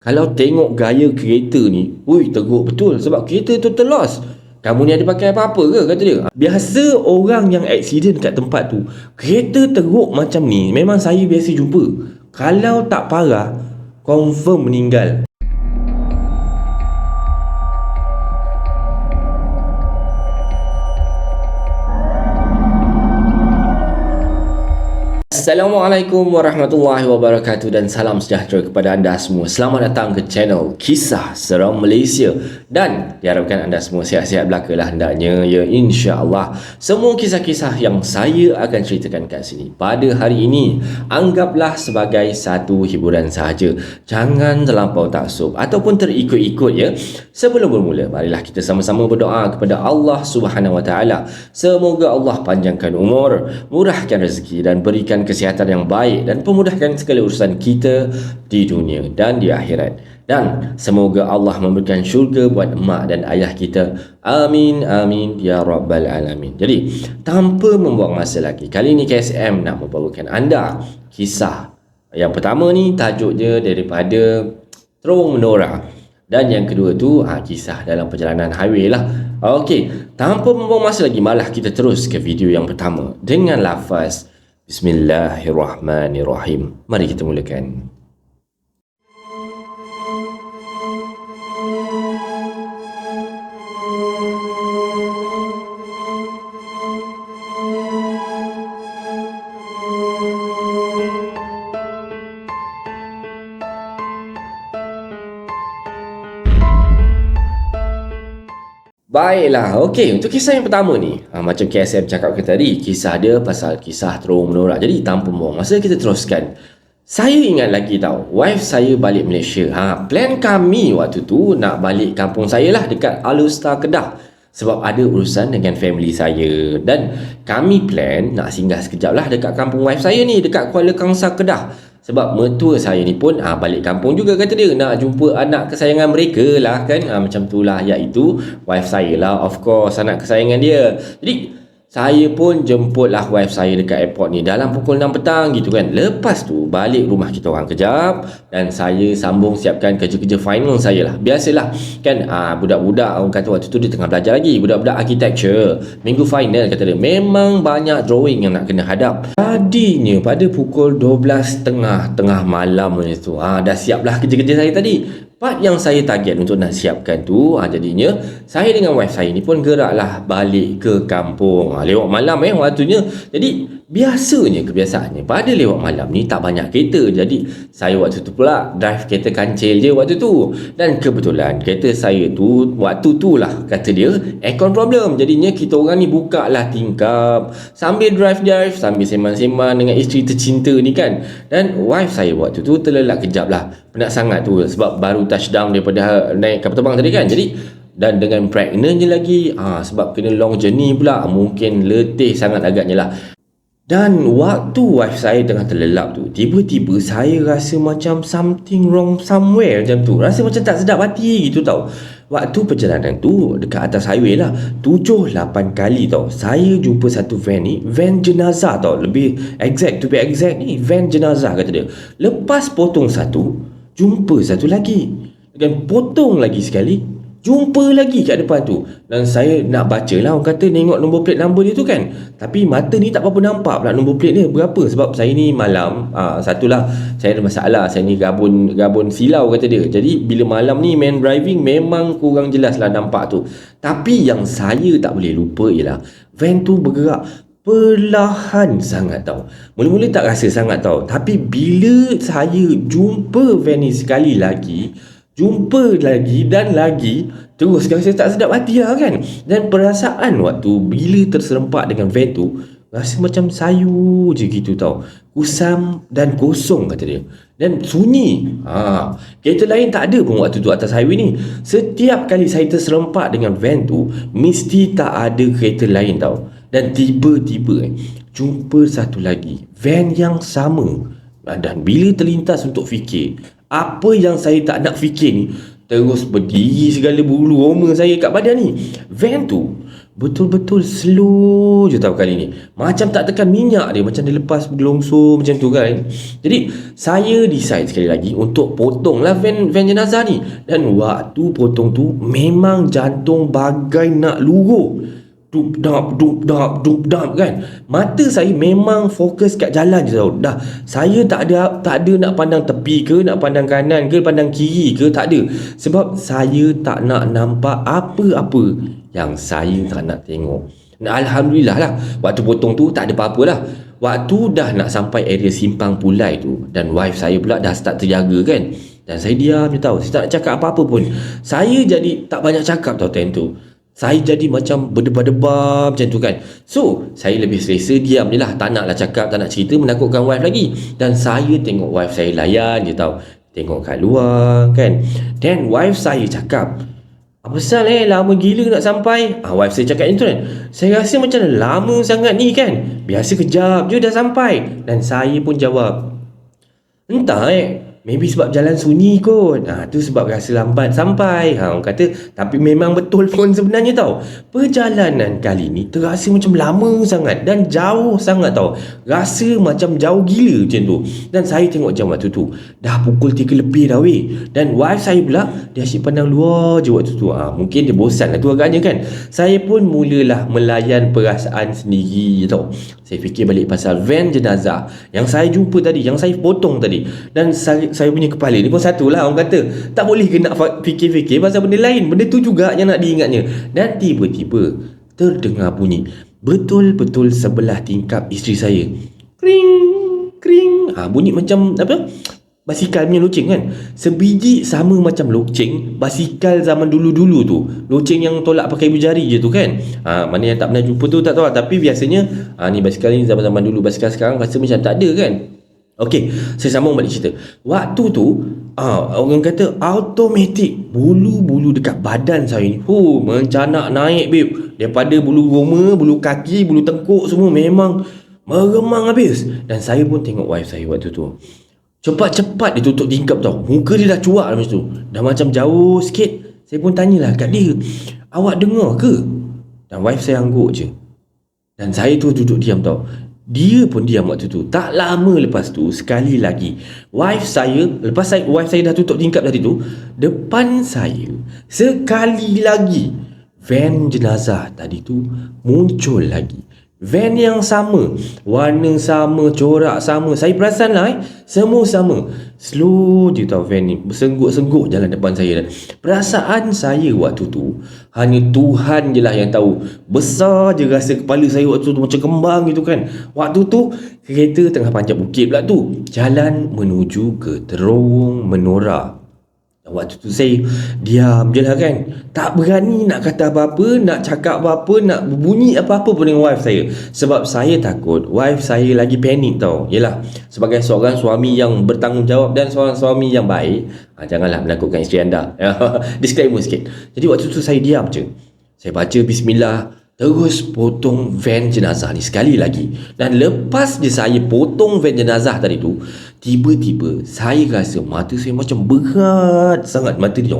Kalau tengok gaya kereta ni, ui teruk betul sebab kereta tu terlos. Kamu ni ada pakai apa-apa ke, kata dia. Biasa orang yang aksiden kat tempat tu, kereta teruk macam ni memang saya biasa jumpa. Kalau tak parah, confirm meninggal. Assalamualaikum warahmatullahi wabarakatuh dan salam sejahtera kepada anda semua. Selamat datang ke channel Kisah Seram Malaysia dan diharapkan anda semua sihat-sihat belaka lah hendaknya, ya, insya-Allah. Semua kisah-kisah yang saya akan ceritakan kat sini pada hari ini anggaplah sebagai satu hiburan sahaja. Jangan terlampau taksub ataupun terikut-ikut, ya. Sebelum bermula, marilah kita sama-sama berdoa kepada Allah Subhanahu Wa Taala. Semoga Allah panjangkan umur, murahkan rezeki dan berikan kesihatan yang baik dan pemudahkan segala urusan kita di dunia dan di akhirat. Dan semoga Allah memberikan syurga buat mak dan ayah kita. Amin, amin, ya rabbal alamin. Jadi, tanpa membuang masa lagi, kali ini KSM nak membawakan anda kisah. Yang pertama ni tajuknya daripada Terowong Menora. Dan yang kedua tu kisah dalam perjalanan highway lah. Okey, tanpa membuang masa lagi, malah kita terus ke video yang pertama dengan lafaz Bismillahirrahmanirrahim. Mari kita mulakan. Baiklah, okey, untuk kisah yang pertama ni, macam KSM cakapkan tadi, kisah dia pasal kisah Terowong Menora. Jadi tanpa buang masa, kita teruskan. Saya ingat lagi tau, wife saya balik Malaysia. Plan kami waktu tu nak balik kampung saya lah dekat Alustar, Kedah. Sebab ada urusan dengan family saya. Dan kami plan nak singgah sekejap lah dekat kampung wife saya ni, dekat Kuala Kangsar, Kedah. Sebab mertua saya ni pun balik kampung juga, kata dia, nak jumpa anak kesayangan mereka lah kan. Macam tu lah, iaitu wife saya lah, of course, anak kesayangan dia. Jadi saya pun jemputlah wife saya dekat airport ni dalam pukul 6 petang gitu kan. Lepas tu balik rumah kita orang kejap dan saya sambung siapkan kerja-kerja final saya lah. Biasalah kan, budak-budak orang kata waktu tu dia tengah belajar lagi, budak-budak architecture, minggu final kata dia, memang banyak drawing yang nak kena hadap. Tadinya pada pukul 12.30 tengah malam ni tu, dah siaplah kerja-kerja saya tadi. Part yang saya target untuk nak siapkan tu, jadinya saya dengan wife saya ni pun geraklah balik ke kampung. Lewat malam waktunya. Jadi kebiasaannya pada lewat malam ni tak banyak kereta. Jadi saya waktu tu pula drive kereta kancil je waktu tu. Dan kebetulan kereta saya tu waktu tu lah, kata dia, aircon problem. Jadinya kita orang ni buka lah tingkap sambil drive sambil sembang-sembang dengan isteri tercinta ni kan. Dan wife saya waktu tu terlelap kejap lah, penat sangat tu sebab baru touchdown daripada naik kapal terbang tadi kan. Jadi dan dengan pregnant je lagi, sebab kena long journey pula, mungkin letih sangat agaknya lah. Dan waktu wife saya tengah terlelap tu, tiba-tiba saya rasa macam something wrong somewhere macam tu. Rasa macam tak sedap hati gitu tau. Waktu perjalanan tu dekat atas highway lah, 7-8 kali tau, saya jumpa satu van ni, van jenazah tau. Lebih exact, to be exact ni, van jenazah kata dia. Lepas potong satu, jumpa satu lagi. Dan potong lagi sekali, jumpa lagi kat depan tu. Dan saya nak baca lah, orang kata tengok nombor plate number dia tu kan. Tapi mata ni tak apa-apa nampak pula nombor plate dia berapa. Sebab saya ni malam, satulah saya ada masalah, saya ni gabun silau kata dia. Jadi bila malam ni main driving memang kurang jelas lah nampak tu. Tapi yang saya tak boleh lupa ialah van tu bergerak perlahan sangat tau. Mula-mula tak rasa sangat tau, tapi bila saya jumpa van ni sekali lagi, jumpa lagi dan lagi, terus saya tak sedap hati lah kan. Dan perasaan waktu bila terserempak dengan van tu, rasa macam sayu je gitu tau. Kusam dan kosong kata dia. Dan sunyi. Kereta lain tak ada pun waktu tu atas highway ni. Setiap kali saya terserempak dengan van tu, mesti tak ada kereta lain tau. Dan tiba-tiba jumpa satu lagi van yang sama. Dan bila terlintas untuk fikir apa yang saya tak nak fikir ni, terus berdiri segala bulu roma saya kat badan ni. Van tu betul-betul slow je tau kali ni. Macam tak tekan minyak dia, macam dia lepas gelongsor macam tu kan. Jadi saya decide sekali lagi untuk potong lah van jenazah ni. Dan waktu potong tu memang jantung bagai nak luruh. Dup dap kan. Mata saya memang fokus kat jalan je tau. Dah, saya tak ada nak pandang tepi ke, nak pandang kanan ke, pandang kiri ke, tak ada. Sebab saya tak nak nampak apa-apa yang saya tak nak tengok. Dan Alhamdulillah lah, waktu potong tu tak ada apa-apa lah. Waktu dah nak sampai area simpang Pulai tu, dan wife saya pula dah start terjaga kan, dan saya diam je tau. Saya tak nak cakap apa-apa pun. Saya jadi tak banyak cakap tau time tu. Saya jadi macam berdebar-debar macam tu kan. So saya lebih selesa diam je lah. Tak nak lah cakap, tak nak cerita, menakutkan wife lagi. Dan saya tengok wife saya layan je tau, tengok kat luar kan. Then wife saya cakap, apa pasal lama gila nak sampai? Wife saya cakap macam tu kan. Saya rasa macam lama sangat ni kan. Biasa kejap je dah sampai. Dan saya pun jawab, entah maybe sebab jalan sunyi kot. Tu sebab rasa lambat sampai. Orang kata, tapi memang betul pun sebenarnya tau. Perjalanan kali ni terasa macam lama sangat dan jauh sangat tau. Rasa macam jauh gila macam tu. Dan saya tengok jam waktu tu, dah pukul 3 lebih dah weh. Dan wife saya pula, dia asyik pandang luar je waktu tu. Mungkin dia bosan lah tu agaknya kan. Saya pun mulalah melayan perasaan sendiri tau. Saya fikir balik pasal van jenazah yang saya jumpa tadi, yang saya potong tadi. Dan saya punya kepala ni pun satu lah, orang kata tak boleh ke nak fikir-fikir pasal benda lain. Benda tu juga yang nak diingatnya. Dan tiba-tiba terdengar bunyi betul-betul sebelah tingkap isteri saya. Kring, kring. Bunyi macam apa? Basikal punya loceng kan. Sebiji sama macam loceng basikal zaman dulu-dulu tu. Loceng yang tolak pakai ibu jari je tu kan. Mana yang tak pernah jumpa tu tak tahu lah. Tapi biasanya ni basikal ni zaman-zaman dulu. Basikal sekarang rasa macam tak ada kan. Okey, saya sambung balik cerita. Waktu tu orang kata automatik bulu-bulu dekat badan saya ni mencanak naik babe. Daripada bulu roma, bulu kaki, bulu tengkuk semua memang meremang habis. Dan saya pun tengok wife saya waktu tu. Cepat-cepat dia tutup tingkap tau. Muka dia dah cuak lah macam tu. Dah macam jauh sikit. Saya pun tanyalah kat dia, awak dengar ke? Dan wife saya angguk je. Dan saya tu duduk diam tau. Dia pun diam waktu tu. Tak lama lepas tu, sekali lagi wife saya dah tutup tingkap tadi tu, depan saya sekali lagi van jenazah tadi tu muncul lagi. Van yang sama, warna sama, corak sama. Saya perasan lah semua sama. Slow je tau van ni, bersengguk-sengguk jalan depan saya. Dan perasaan saya waktu tu, hanya Tuhan je lah yang tahu. Besar je rasa kepala saya waktu tu, macam kembang gitu kan. Waktu tu kereta tengah panjat bukit pula tu, jalan menuju ke Terowong Menora. Waktu tu saya diam je lah kan. Tak berani nak kata apa-apa, nak cakap apa-apa, nak berbunyi apa-apa pun dengan wife saya. Sebab saya takut wife saya lagi panik tau. Yelah, sebagai seorang suami yang bertanggungjawab dan seorang suami yang baik, janganlah menakutkan isteri anda. Disclaimer sikit. Jadi waktu tu saya diam je. Saya baca bismillah, terus potong van jenazah ni sekali lagi. Dan lepas je saya potong van jenazah tadi tu, tiba-tiba saya rasa mata saya macam berat sangat. Mata dia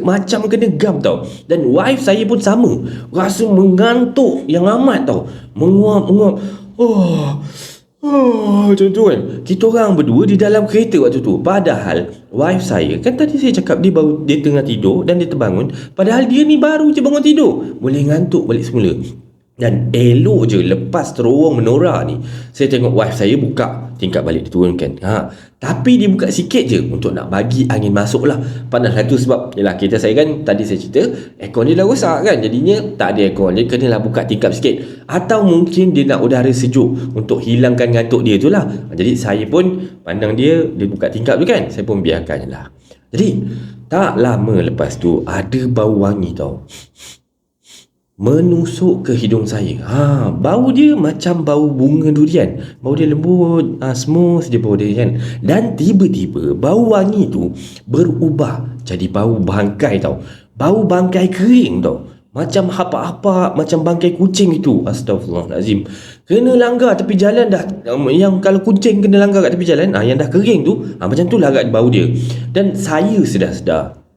macam kena gam tau. Dan wife saya pun sama, rasa mengantuk yang amat tau. Menguap. Macam tu kan. Kita orang berdua di dalam kereta waktu tu. Padahal wife saya, kan tadi saya cakap dia tengah tidur dan dia terbangun. Padahal dia ni baru je bangun tidur, boleh ngantuk balik semula. Dan elok je lepas Terowong Menora ni, saya tengok wife saya buka tingkap balik, diturunkan. Tapi dia buka sikit je untuk nak bagi angin masuk lah. Panas lah tu sebab yelah, kereta saya kan tadi saya cerita aircon dia dah rosak kan. Jadinya tak ada aircon, dia kenalah buka tingkap sikit. Atau mungkin dia nak udara sejuk untuk hilangkan ngantuk dia tu lah. Jadi saya pun pandang dia buka tingkap tu kan, saya pun biarkan je lah. Jadi tak lama lepas tu ada bau wangi tau menusuk ke hidung saya. Bau dia macam bau bunga durian. Bau dia lembut, smooth je bau dia kan. Dan tiba-tiba bau wangi tu berubah jadi bau bangkai tau. Bau bangkai kering tau. Macam hapak-hapak, macam bangkai kucing itu. Astaghfirullahalazim. Kena langgar tepi jalan dah. Yang kalau kucing kena langgar kat tepi jalan, yang dah kering tu, macam tu lah agak bau dia. Dan saya sedar-sedar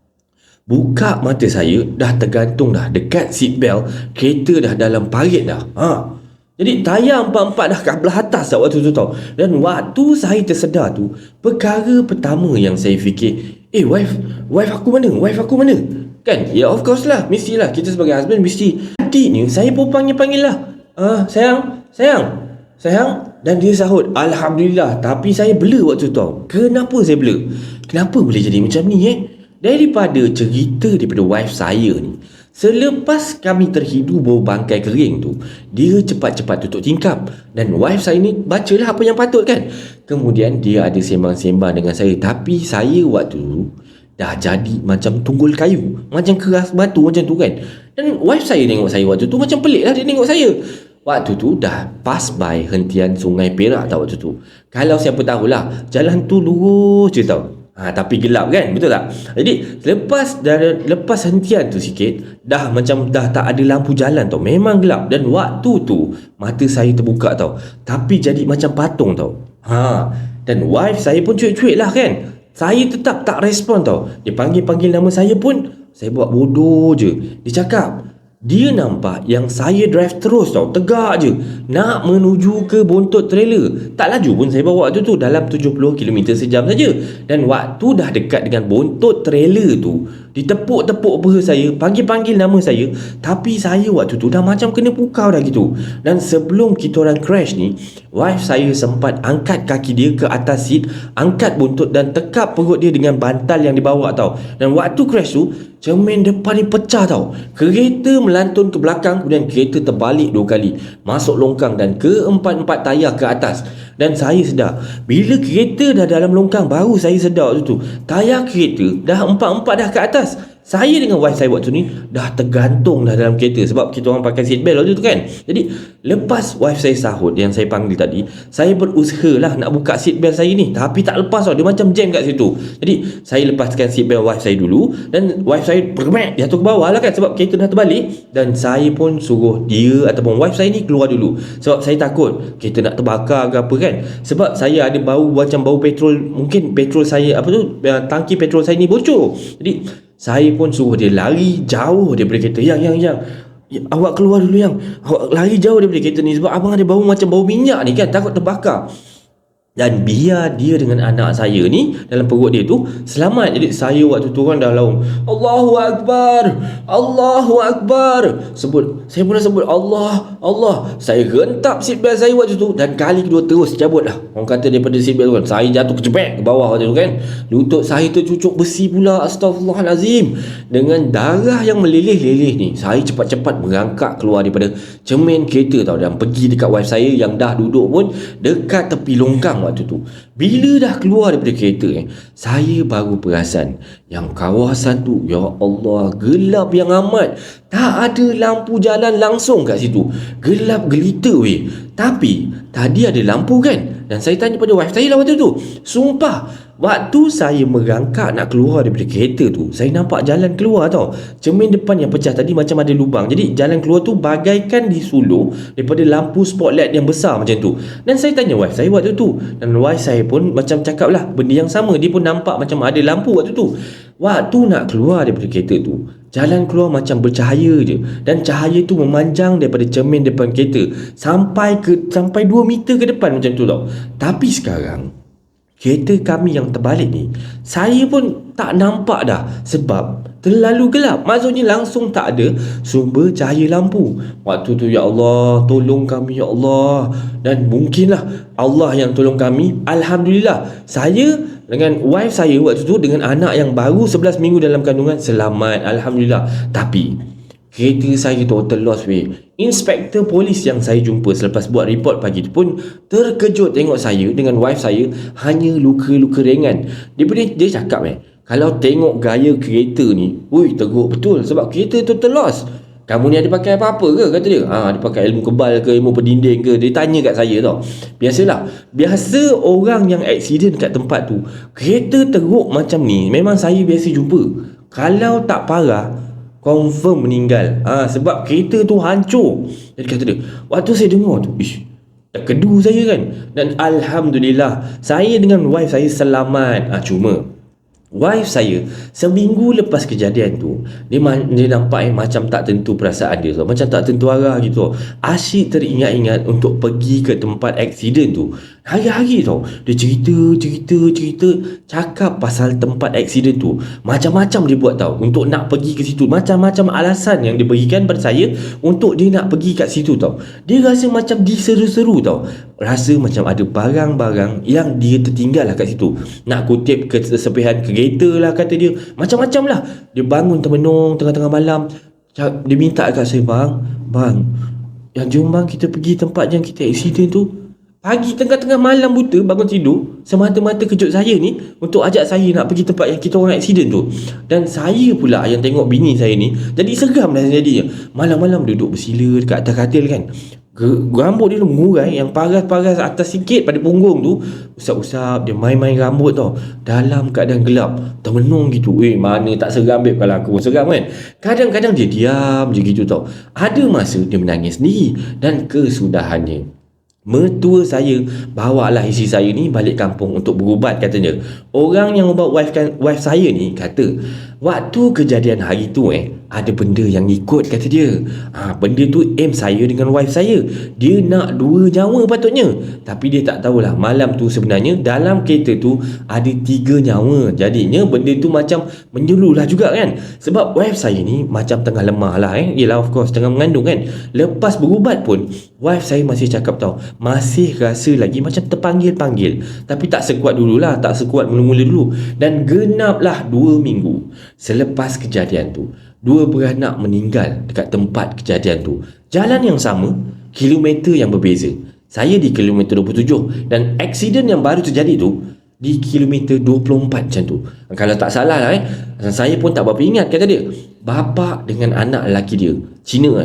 Buka mata saya, dah tergantung dah dekat seat belt, kereta dah dalam parit dah. Jadi tayar empat-empat dah kat belah atas dah waktu tu tau. Dan waktu saya tersedar tu, perkara pertama yang saya fikir, wife aku mana? Wife aku mana? Kan? Ya of course lah, mestilah kita sebagai husband mesti. Adik ni saya pun panggil lah. Sayang. Dan dia sahut, Alhamdulillah. Tapi saya blur waktu tu tau. Kenapa saya blur? Kenapa boleh jadi macam ni Daripada cerita daripada wife saya ni, selepas kami terhidu bau bangkai kering tu, dia cepat-cepat tutup tingkap. Dan wife saya ni bacalah apa yang patut kan. Kemudian dia ada sembang-sembang dengan saya. Tapi saya waktu tu dah jadi macam tunggul kayu, macam keras batu macam tu kan. Dan wife saya tengok saya waktu tu macam pelik lah dia tengok saya. Waktu tu dah pass by hentian Sungai Perak tau waktu tu. Kalau siapa tahulah, jalan tu lurus je tau. Tapi gelap kan, betul tak? Jadi lepas hentian tu sikit, dah tak ada lampu jalan tau. Memang gelap. Dan waktu tu mata saya terbuka tau, tapi jadi macam patung tau. Dan wife saya pun cuik-cuik lah kan. Saya tetap tak respon tau. Dia panggil nama saya pun, saya buat bodoh je. Dia cakap, dia nampak yang saya drive terus tau, tegak je nak menuju ke bontot trailer. Tak laju pun saya bawa waktu tu, dalam 70 km sejam saja. Dan waktu dah dekat dengan bontot trailer tu, ditepuk-tepuk peha saya, panggil nama saya. Tapi saya waktu tu dah macam kena pukau dah gitu. Dan sebelum kita orang crash ni, wife saya sempat angkat kaki dia ke atas seat, angkat buntut dan tekap perut dia dengan bantal yang dibawa tau. Dan waktu crash tu, cermin depan ni pecah tau. Kereta melantun ke belakang, kemudian kereta terbalik 2 kali, masuk longkang dan keempat-empat tayar ke atas. Dan saya sedar, bila kereta dah dalam longkang, baru saya sedar waktu tu, tayar kereta dah empat-empat dah ke atas. Saya dengan wife saya waktu ni dah tergantung dah dalam kereta, sebab kita orang pakai seat belt waktu tu kan. Jadi lepas wife saya sahut yang saya panggil tadi, saya berusaha lah nak buka seat belt saya ni, tapi tak lepas tau, dia macam jam kat situ. Jadi saya lepaskan seat belt wife saya dulu, dan wife saya bergemek jatuh ke bawah lah kan, sebab kereta dah terbalik. Dan saya pun suruh dia ataupun wife saya ni keluar dulu, sebab saya takut kereta nak terbakar ke apa kan. Sebab saya ada bau macam bau petrol, mungkin petrol saya tangki petrol saya ni bocor. Jadi saya pun suruh dia lari jauh daripada kereta. Yang awak keluar dulu, awak lari jauh daripada kereta ni, sebab abang ada bau macam bau minyak ni kan, takut terbakar. Dan biar dia dengan anak saya ni dalam perut dia tu selamat. Jadi saya waktu tu kan dah laung, Allahu Akbar, Allahu Akbar. Saya pun dah sebut Allah. Saya rentap seatbelt saya waktu tu, dan kali kedua terus cabut lah. Orang kata daripada seatbelt tu kan, saya jatuh kejebek ke bawah waktu tu kan. Lutut saya tercucuk besi pula, astagfirullahalazim. Dengan darah yang meleleh-leleh ni, saya cepat-cepat berangkat keluar daripada cermin kereta tau, dan pergi dekat wife saya yang dah duduk pun dekat tepi longkang waktu tu. Bila dah keluar daripada kereta saya baru perasan yang kawasan tu, ya Allah, gelap yang amat. Tak ada lampu jalan langsung kat situ, gelap gelita weh. Tapi tadi ada lampu kan. Dan saya tanya pada wife saya lah waktu tu, sumpah, waktu saya merangkak nak keluar daripada kereta tu, saya nampak jalan keluar tau. Cermin depan yang pecah tadi macam ada lubang, jadi jalan keluar tu bagaikan disulur daripada lampu spotlight yang besar macam tu. Dan saya tanya wife saya waktu tu, dan wife saya pun macam cakap lah benda yang sama. Dia pun nampak macam ada lampu waktu tu. Waktu nak keluar daripada kereta tu, jalan keluar macam bercahaya je, dan cahaya tu memanjang daripada cermin depan kereta sampai 2 meter ke depan macam tu tau. Tapi sekarang kereta kami yang terbalik ni, saya pun tak nampak dah, sebab terlalu gelap. Maksudnya langsung tak ada sumber cahaya lampu. Waktu tu, ya Allah, tolong kami ya Allah. Dan mungkinlah Allah yang tolong kami. Alhamdulillah, saya dengan wife saya waktu tu dengan anak yang baru 11 minggu dalam kandungan selamat, Alhamdulillah. Tapi kereta saya total loss weh. Inspektor polis yang saya jumpa selepas buat report pagi tu pun terkejut tengok saya dengan wife saya hanya luka-luka ringan. Dia cakap kalau tengok gaya kereta ni, teruk betul, sebab kereta total loss. Kamu ni ada pakai apa-apa ke? Kata dia. Dia pakai ilmu kebal ke, ilmu pendinding ke? Dia tanya kat saya tau. Biasa orang yang aksiden kat tempat tu, kereta teruk macam ni memang saya biasa jumpa. Kalau tak parah, confirm meninggal. Sebab kereta tu hancur. Jadi kata dia, waktu saya dengar tu, tak kedu saya kan. Dan Alhamdulillah, saya dengan wife saya selamat. Cuma Wife saya seminggu lepas kejadian tu, dia nampak macam tak tentu perasaan dia tau. Macam tak tentu arah gitu. Asyik teringat-ingat untuk pergi ke tempat aksiden tu. Hari-hari tau. Dia cerita, cakap pasal tempat aksiden tu. Macam-macam dia buat tau untuk nak pergi ke situ. Macam-macam alasan yang dia berikan pada saya untuk dia nak pergi kat situ tau. Dia rasa macam diseru-seru tau. Rasa macam ada barang-barang yang dia tertinggal lah kat situ. Nak kutip kesepihan kereta lah kata dia. Macam-macam lah. Dia bangun termenung tengah-tengah malam. Dia minta kat saya, Bang, yang jom bang kita pergi tempat yang kita aksiden tu. Pagi tengah-tengah malam buta bangun tidur, semata-mata kejut saya ni untuk ajak saya nak pergi tempat yang kita orang aksiden tu. Dan saya pula yang tengok bini saya ni jadi seram dah jadinya. Malam-malam duduk bersila dekat atas katil kan. Rambut dia mengurai yang paras-paras atas sikit pada punggung tu. Usap-usap dia main-main rambut tau. Dalam keadaan gelap, termenung gitu. Mana tak seram babe, kalau aku seram kan. Kadang-kadang dia diam je gitu tau. Ada masa dia menangis sendiri. Dan kesudahannya, mertua saya bawalah isteri saya ni balik kampung untuk berubat katanya. Orang yang ubat wife saya ni kata waktu kejadian hari tu ada benda yang ikut kata dia. Benda tu aim saya dengan wife saya. Dia nak 2 nyawa patutnya. Tapi dia tak tahulah malam tu sebenarnya dalam kereta tu ada 3 nyawa. Jadinya benda tu macam menyuluh lah juga kan. Sebab wife saya ni macam tengah lemah lah Yelah of course tengah mengandung kan. Lepas berubat pun wife saya masih cakap tau, masih rasa lagi macam terpanggil-panggil. Tapi tak sekuat dululah, tak sekuat mula-mula dulu. Dan genaplah 2 minggu selepas kejadian tu, 2 beranak meninggal dekat tempat kejadian tu. Jalan yang sama, kilometer yang berbeza. Saya di kilometer 27 dan aksiden yang baru terjadi tu di kilometer 24 macam tu. Kalau tak salah lah saya pun tak berapa ingat kata dia. Bapa dengan anak lelaki dia Cina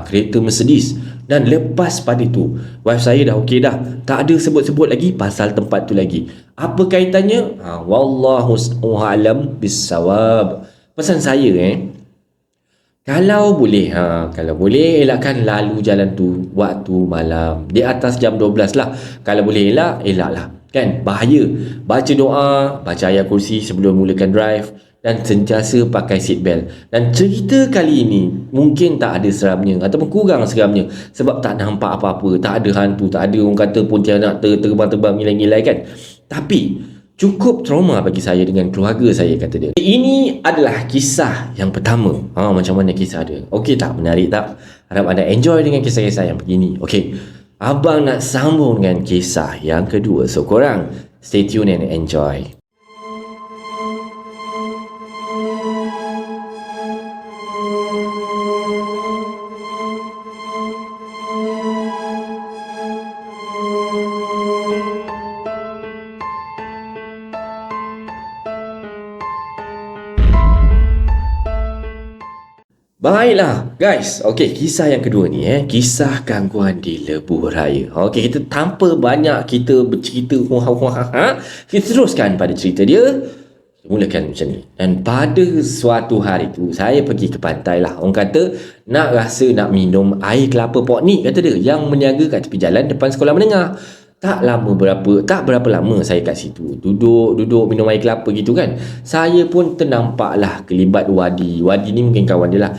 kereta Mercedes. Dan lepas pada tu wife saya dah okey dah, tak ada sebut-sebut lagi pasal tempat tu lagi. Apa kaitannya? Wallahu a'lam bissawab. Pesan saya kalau boleh elakkan lalu jalan tu waktu malam di atas jam 12 lah. Kalau boleh elak lah kan, bahaya. Baca doa, baca ayat kursi sebelum mulakan drive dan sentiasa pakai seat belt. Dan cerita kali ini mungkin tak ada seramnya ataupun kurang seramnya sebab tak nampak apa-apa, tak ada hantu, tak ada orang kata pontianak terbang-terbang ngilai-ngilai kan. Tapi cukup trauma bagi saya dengan keluarga saya kata dia. Ini adalah kisah yang pertama. Macam mana kisah dia? Okey tak? Menarik tak? Harap anda enjoy dengan kisah-kisah yang begini. Okey, abang nak sambung dengan kisah yang kedua. So korang stay tune and enjoy. Baiklah guys, okey, kisah yang kedua ni kisah gangguan di lebuh raya. Okey, kita tanpa banyak kita bercerita kita teruskan pada cerita dia. Mulakan macam ni. Dan pada suatu hari tu saya pergi ke pantai lah. Orang kata nak minum air kelapa pok ni kata dia, yang meniaga kat tepi jalan depan sekolah menengah. Tak berapa lama saya kat situ. Duduk minum air kelapa gitu kan. Saya pun ternampaklah kelibat Wadi. Wadi ni mungkin kawan dia lah.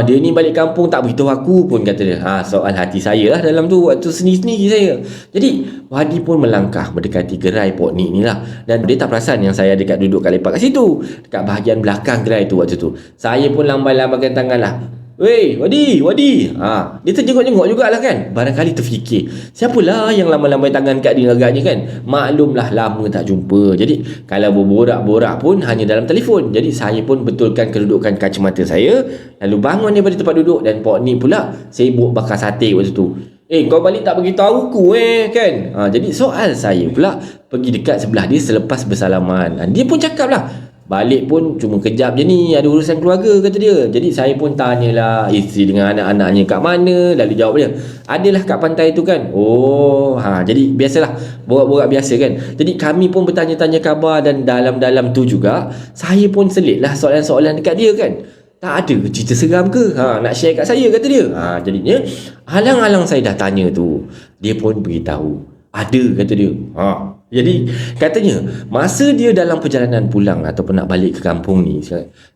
Dia ni balik kampung tak beritahu aku pun kata dia. Soal hati saya lah dalam tu waktu sendiri-sendiri saya. Jadi Wadi pun melangkah mendekati gerai pok ni lah. Dan dia tak perasan yang saya duduk kat lepak kat situ, dekat bahagian belakang gerai tu waktu tu. Saya pun lambai-lambaikan tangan lah. Weh, Wadi. Dia terjenguk-jenguk jugalah kan. Barangkali terfikir, siapalah yang lambai-lambai tangan kat dia agaknya kan. Maklumlah lama tak jumpa. Jadi kalau berborak-borak pun hanya dalam telefon. Jadi saya pun betulkan kedudukan kacamata saya, lalu bangun daripada tempat duduk. Dan Pok ni pula sibuk bakar sate waktu tu. Kau balik tak beritahu aku kan. Jadi soal saya pula pergi dekat sebelah dia selepas bersalaman. Dia pun cakap lah, balik pun cuma kejap je ni, ada urusan keluarga kata dia. Jadi saya pun tanyalah isteri dengan anak-anaknya kat mana. Lalu jawab dia, adalah kat pantai tu kan. Jadi biasalah, borak-borak biasa kan. Jadi kami pun bertanya-tanya khabar. Dan dalam-dalam tu juga saya pun selitlah soalan-soalan dekat dia kan. Tak ada cerita seram ke nak share kat saya kata dia. Jadinya alang-alang saya dah tanya tu, dia pun beritahu ada kata dia. Jadi katanya masa dia dalam perjalanan pulang ataupun nak balik ke kampung ni,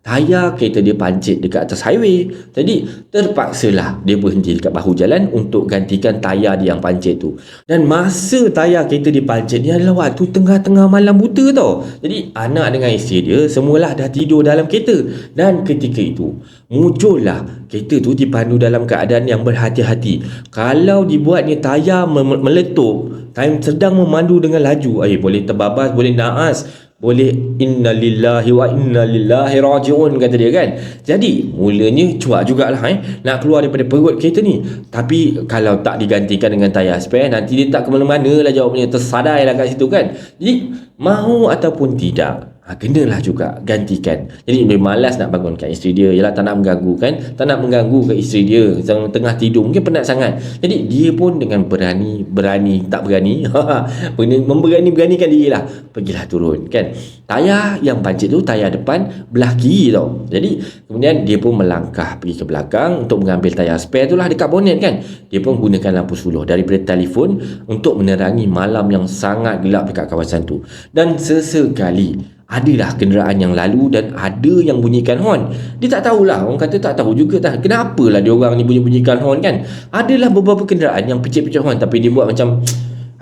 tayar kereta dia pancit dekat atas highway. Jadi terpaksalah dia berhenti dekat bahu jalan untuk gantikan tayar dia yang pancit tu. Dan masa tayar kereta dia pancit ni adalah waktu tengah-tengah malam buta tau. Jadi anak dengan isteri dia semualah dah tidur dalam kereta. Dan ketika itu muncullah kereta tu dipandu dalam keadaan yang berhati-hati. Kalau dibuatnya tayar meletup, time sedang memandu dengan laju, boleh terbabas, boleh naas, boleh innalillahi wa innalillahi raji'un kata dia kan. Jadi mulanya cuak jugalah nak keluar daripada perut kereta ni. Tapi kalau tak digantikan dengan tayar spare, nanti dia tak ke mana-mana lah jawabnya, tersadai lah kat situ kan. Jadi mahu ataupun tidak, kenalah juga gantikan. Jadi dia malas nak bangunkan isteri dia, ialah tak nak mengganggu kan, tak nak mengganggu ke isteri dia yang tengah tidur, mungkin penat sangat. Jadi dia pun dengan memberanikan diri lah, pergilah turun kan. Tayar yang pancit tu tayar depan belah kiri tau. Jadi kemudian dia pun melangkah pergi ke belakang untuk mengambil tayar spare tu lah dekat bonet kan. Dia pun gunakan lampu suluh daripada telefon untuk menerangi malam yang sangat gelap dekat kawasan tu. Dan sesekali adalah kenderaan yang lalu dan ada yang bunyikan horn. Dia tak tahulah, orang kata tak tahu juga kenapalah dia orang ni bunyikan horn kan. Adalah beberapa kenderaan yang picit-picit horn, tapi dia buat macam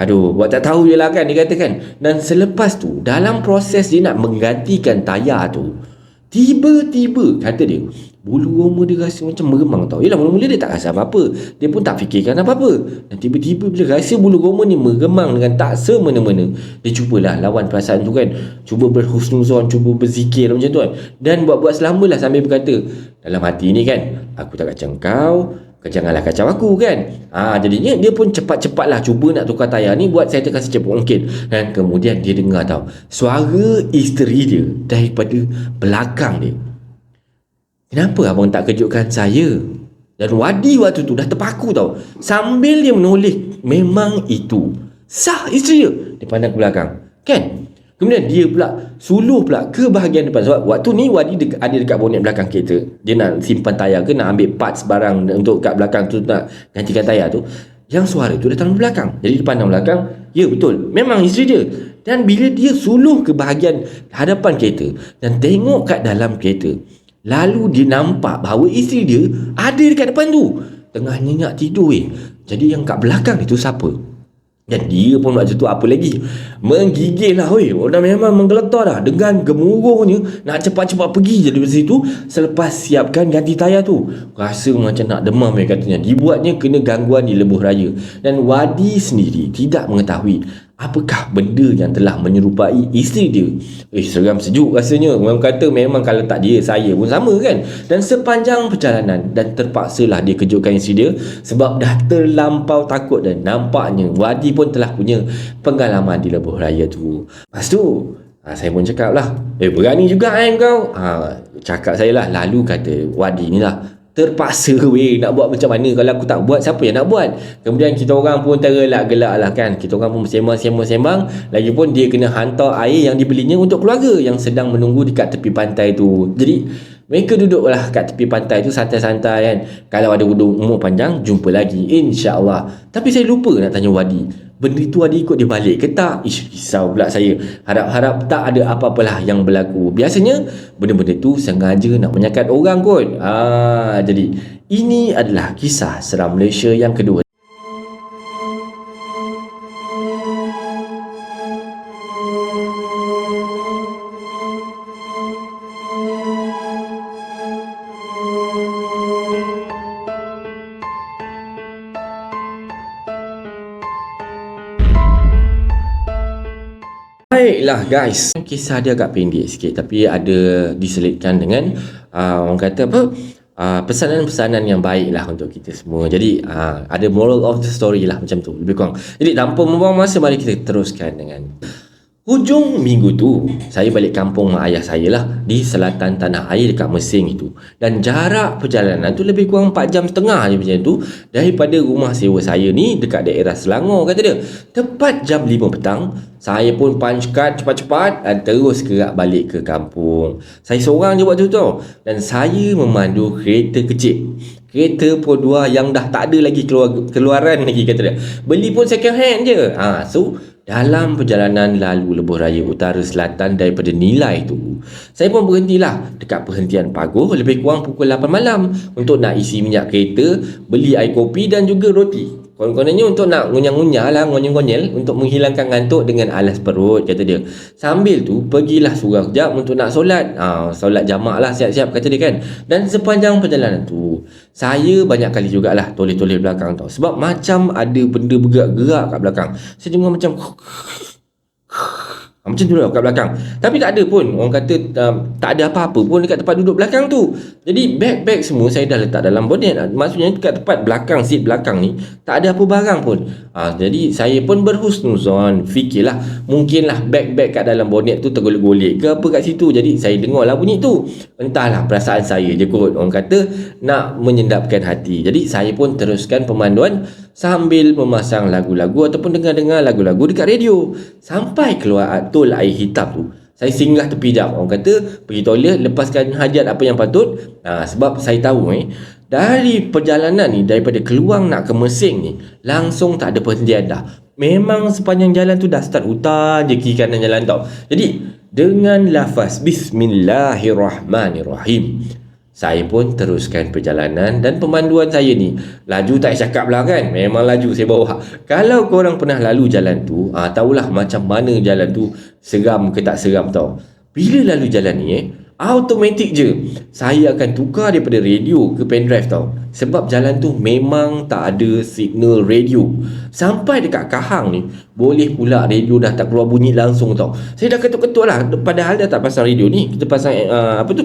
buat tak tahu je lah kan, dia kata kan. Dan selepas tu, dalam proses dia nak menggantikan tayar tu, tiba-tiba kata dia, bulu roma dia rasa macam meremang tau. Yelah, mula-mula dia tak rasa apa-apa, dia pun tak fikirkan apa-apa. Dan tiba-tiba bila rasa bulu roma ni meremang dengan tak semena-mena, dia cubalah lawan perasaan tu kan. Cuba berhusnuzon, cuba berzikir macam tu kan. Dan buat-buat selamalah sambil berkata dalam hati ni kan, aku tak kacau kau, kau janganlah kacau aku kan. Jadinya dia pun cepat-cepatlah cuba nak tukar tayar ni, buat saya tekan secepat mungkin. Dan kemudian dia dengar tau suara isteri dia daripada belakang dia. Kenapa abang tak kejutkan saya? Dan Wadi waktu tu dah terpaku tau. Sambil dia menoleh, memang itu sah isteri dia. Dia pandang ke belakang kan. Kemudian dia pula suluh pula ke bahagian depan. Sebab waktu ni Wadi ada dekat bonet belakang kereta. Dia nak simpan tayar ke nak ambil parts barang untuk kat belakang tu, nak gantikan tayar tu. Yang suara tu datang dari belakang. Jadi dia pandang belakang, ya betul, memang isteri dia. Dan bila dia suluh ke bahagian hadapan kereta dan tengok kat dalam kereta, lalu dia nampak bahawa isteri dia ada dekat depan tu, tengah nyenyak tidur. Jadi yang kat belakang itu siapa? Dan dia pun waktu tu apa lagi, menggigil lah. Orang memang menggeletar dah, dengan gemuruhnya nak cepat-cepat pergi je dari situ selepas siapkan ganti tayar tu. Rasa macam nak demam katanya. Dibuatnya kena gangguan di lebuh raya. Dan Wadi sendiri tidak mengetahui apakah benda yang telah menyerupai isteri dia. Seram sejuk rasanya. Orang kata memang kalau tak dia, saya pun sama kan. Dan sepanjang perjalanan, dan terpaksalah dia kejutkan isteri dia sebab dah terlampau takut. Dan nampaknya Wadi pun telah punya pengalaman di lebuh raya tu. Lepas tu saya pun cakap lah, berani juga kau. Cakap saya lah. Lalu kata Wadi ni lah, terpaksa nak buat macam mana. Kalau aku tak buat, siapa yang nak buat? Kemudian kita orang pun tergelak-gelak lah kan. Kita orang pun sembang-sembang. Lagipun dia kena hantar air yang dibelinya untuk keluarga yang sedang menunggu dekat tepi pantai tu. Jadi mereka duduklah kat tepi pantai tu santai-santai kan. Kalau ada umur panjang, jumpa lagi insya-Allah. Tapi saya lupa nak tanya Wadi, benda tu ada ikut dia balik ke tak? Risau pula saya. Harap-harap tak ada apa-apalah yang berlaku. Biasanya benda-benda tu sengaja nak menyakat orang kot. Jadi ini adalah kisah seram Malaysia yang kedua. Baiklah guys, kisah dia agak pendek sikit, tapi ada diselitkan dengan orang kata apa, pesanan-pesanan yang baik lah untuk kita semua. Jadi ada moral of the story lah, macam tu lebih kurang. Jadi tanpa membuang masa, mari kita teruskan dengan hujung minggu tu. Saya balik kampung mak ayah saya lah, di selatan tanah air dekat Mersing itu. Dan jarak perjalanan tu lebih kurang 4 jam setengah je macam tu, daripada rumah sewa saya ni dekat daerah Selangor kata dia. Tepat jam 5 petang, saya pun punch card cepat-cepat dan terus gerak balik ke kampung. Saya seorang je waktu tu, dan saya memandu kereta kecil. Kereta Pro 2 yang dah tak ada lagi keluaran lagi kata dia. Beli pun second hand je. So dalam perjalanan lalu lebuh raya utara selatan daripada Nilai tu, saya pun berhentilah dekat perhentian Paguh lebih kurang pukul 8 malam untuk nak isi minyak kereta, beli air kopi dan juga roti. Kononnya untuk nak ngunyah-ngunyah lah, ngonyel-ngonyel untuk menghilangkan ngantuk dengan alas perut, kata dia. Sambil tu, pergilah surau kejap untuk nak solat. Solat jamak lah, siap-siap, kata dia kan. Dan sepanjang perjalanan tu, saya banyak kali jugalah toleh-toleh belakang tau. Sebab macam ada benda bergerak-gerak kat belakang. Saya dengar macam macam tu lah kat belakang. Tapi tak ada pun, orang kata tak ada apa-apa pun dekat tempat duduk belakang tu. Jadi beg-beg semua saya dah letak dalam bonet. Maksudnya dekat tempat belakang, seat belakang ni tak ada apa barang pun. Jadi saya pun berhusnuzon, fikirlah mungkinlah beg-beg kat dalam bonet tu tergolek-golek ke apa kat situ. Jadi saya dengarlah bunyi tu. Entahlah, perasaan saya je kot, orang kata nak menyendapkan hati. Jadi saya pun teruskan pemanduan sambil memasang lagu-lagu ataupun dengar-dengar lagu-lagu dekat radio. Sampai keluar tol air hitam tu, saya singgah tepi jap. Orang kata pergi toilet, lepaskan hajat apa yang patut. Sebab saya tahu dari perjalanan ni, daripada Keluang nak ke Mersing ni, langsung tak ada perhentian dah. Memang sepanjang jalan tu dah start hutan je kiri kanan jalan tau. Jadi dengan lafaz Bismillahirrahmanirrahim, saya pun teruskan perjalanan dan pemanduan saya ni. Laju tak cakap lah kan, memang laju saya bawa. Kalau korang pernah lalu jalan tu, tahulah macam mana jalan tu, seram ke tak seram tau. Bila lalu jalan ni automatik je saya akan tukar daripada radio ke pendrive tau. Sebab jalan tu memang tak ada signal radio. Sampai dekat Kahang ni, boleh pula radio dah tak keluar bunyi langsung tau. Saya dah ketuk-ketuk lah, padahal dah tak pasang radio ni, kita pasang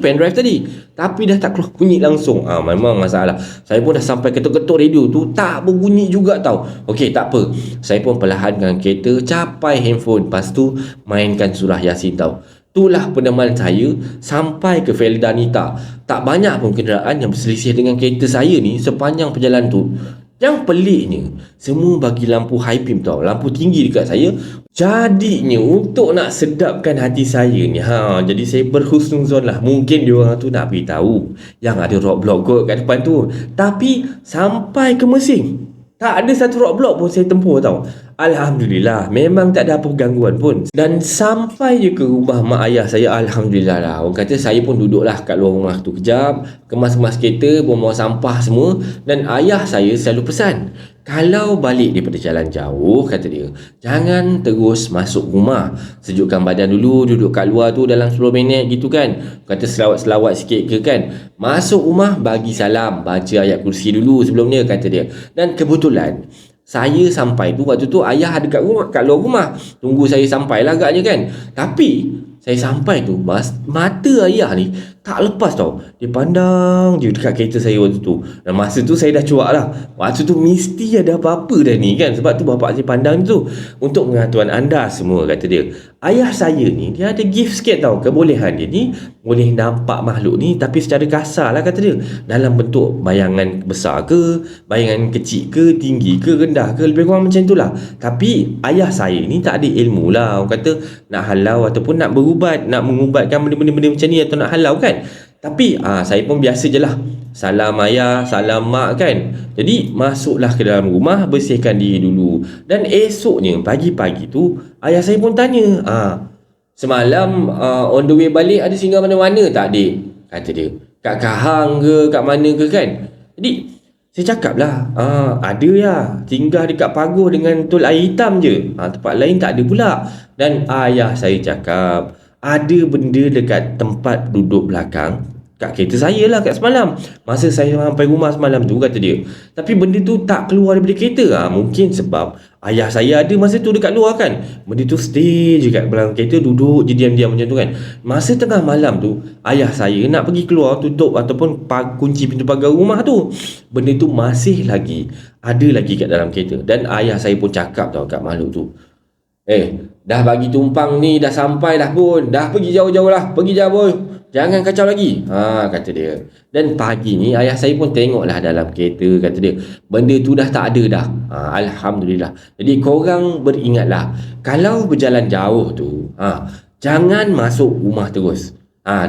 pendrive tadi, tapi dah tak keluar bunyi langsung. Memang masalah. Saya pun dah sampai ketuk-ketuk radio tu, tak berbunyi juga tau. Okey, tak apa, saya pun perlahankan kereta, capai handphone, lepas tu mainkan surah Yasin tau. Itulah peneman saya sampai ke Feldanita. Tak banyak pun kenderaan yang berselisih dengan kereta saya ni sepanjang perjalanan tu. Yang peliknya, semua bagi lampu high beam tau, lampu tinggi dekat saya. Jadinya untuk nak sedapkan hati saya ni, jadi saya berhusnuzon lah. Mungkin diorang tu nak beritahu yang ada roadblock kot kat depan tu. Tapi sampai ke Mersing, tak ada satu roadblock pun saya tempuh tau. Alhamdulillah, memang tak ada apa gangguan pun. Dan sampai je ke rumah mak ayah saya, Alhamdulillah lah. Orang kata saya pun duduklah kat luar rumah tu kejap, kemas-kemas kereta, buang-buang sampah semua. Dan ayah saya selalu pesan, kalau balik daripada jalan jauh, kata dia, jangan terus masuk rumah. Sejukkan badan dulu, duduk kat luar tu dalam 10 minit gitu kan. Kata selawat-selawat sikit ke kan. Masuk rumah, bagi salam, baca ayat kursi dulu sebelum dia, kata dia. Dan kebetulan saya sampai tu, waktu tu ayah ada kat rumah, kat luar rumah, tunggu saya sampai lah agaknya kan. Tapi saya sampai tu, mata ayah ni tak lepas tau. Dia pandang je dekat kereta saya waktu tu. Dan masa tu saya dah cuak lah, waktu tu mesti ada apa-apa dah ni kan. Sebab tu bapak saya pandang tu. Untuk pengetahuan anda semua, kata dia, ayah saya ni, dia ada gift sikit tau. Kebolehan dia ni boleh nampak makhluk ni, tapi secara kasar lah, kata dia, dalam bentuk bayangan besar ke, bayangan kecil ke, tinggi ke, rendah ke, lebih kurang macam tu lah. Tapi ayah saya ni tak ada ilmu lah, orang kata nak halau ataupun nak berubat, nak mengubatkan benda-benda macam ni, atau nak halau kan. Tapi saya pun biasa je lah, salam ayah, salam mak kan. Jadi masuklah ke dalam rumah, bersihkan diri dulu. Dan esoknya pagi-pagi tu ayah saya pun tanya, semalam on the way balik ada singgah mana-mana tak dik? Kata dia, kat Kahang ke, kat mana ke kan. Jadi saya cakap lah, ada ya, singgah dekat Paguh dengan tol air hitam je, tempat lain tak ada pula. Dan ayah saya cakap, ada benda dekat tempat duduk belakang kat kereta saya lah kat semalam, masa saya sampai rumah semalam tu, kata dia. Tapi benda tu tak keluar daripada kereta. Mungkin sebab ayah saya ada masa tu dekat luar kan. Benda tu stay je kat belakang kereta, duduk je diam-diam macam tu kan. Masa tengah malam tu, ayah saya nak pergi keluar tutup ataupun kunci pintu pagar rumah tu, benda tu masih lagi ada lagi kat dalam kereta. Dan ayah saya pun cakap tau kat makhluk tu, dah bagi tumpang ni, dah sampai dah pun, dah pergi jauh-jauh lah, pergi jauh boy, jangan kacau lagi, kata dia. Dan pagi ni ayah saya pun tengoklah dalam kereta, kata dia, benda tu dah tak ada dah. Alhamdulillah. Jadi korang beringatlah, kalau berjalan jauh tu, jangan masuk rumah terus.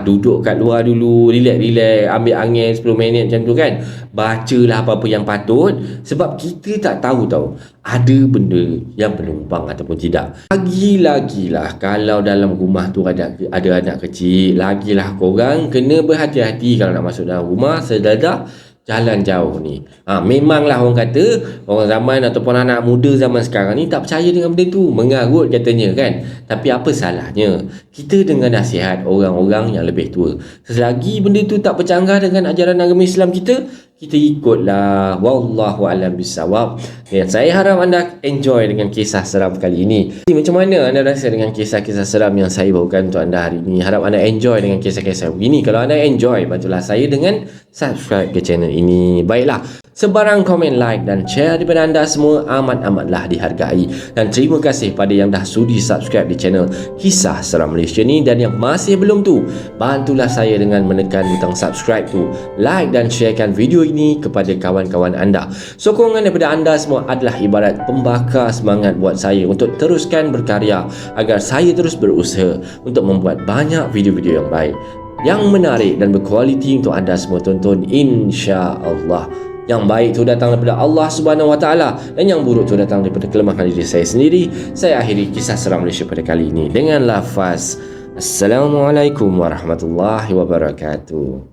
Duduk kat luar dulu, relax-relax, ambil angin 10 minit macam tu kan. Bacalah apa-apa yang patut, sebab kita tak tahu tau ada benda yang menumpang ataupun tidak. Lagi-lagilah kalau dalam rumah tu ada anak kecil, lagilah korang kena berhati-hati kalau nak masuk dalam rumah sedadak jalan jauh ni. Memanglah orang kata orang zaman ataupun anak muda zaman sekarang ni tak percaya dengan benda tu, mengarut katanya kan. Tapi apa salahnya kita dengar nasihat orang-orang yang lebih tua. Selagi benda tu tak bercanggah dengan ajaran agama Islam kita ikutlah. Wallahu a'lam bissawab. Dan saya harap anda enjoy dengan kisah seram kali ini. Macam mana anda rasa dengan kisah-kisah seram yang saya bawakan untuk anda hari ini? Harap anda enjoy dengan kisah-kisah begini. Kalau anda enjoy, bantulah saya dengan subscribe ke channel ini. Baiklah, sebarang komen, like dan share daripada anda semua amat-amatlah dihargai. Dan terima kasih pada yang dah sudi subscribe di channel Kisah Seram Malaysia ni. Dan yang masih belum tu, bantulah saya dengan menekan butang subscribe tu, like dan sharekan video ini kepada kawan-kawan anda. Sokongan daripada anda semua adalah ibarat pembakar semangat buat saya untuk teruskan berkarya, agar saya terus berusaha untuk membuat banyak video-video yang baik, yang menarik dan berkualiti untuk anda semua tonton, insya-Allah. Yang baik tu datang daripada Allah Subhanahu Wa Taala dan yang buruk tu datang daripada kelemahan diri saya sendiri. Saya akhiri kisah seram Malaysia pada kali ini dengan lafaz Assalamualaikum warahmatullahi wabarakatuh.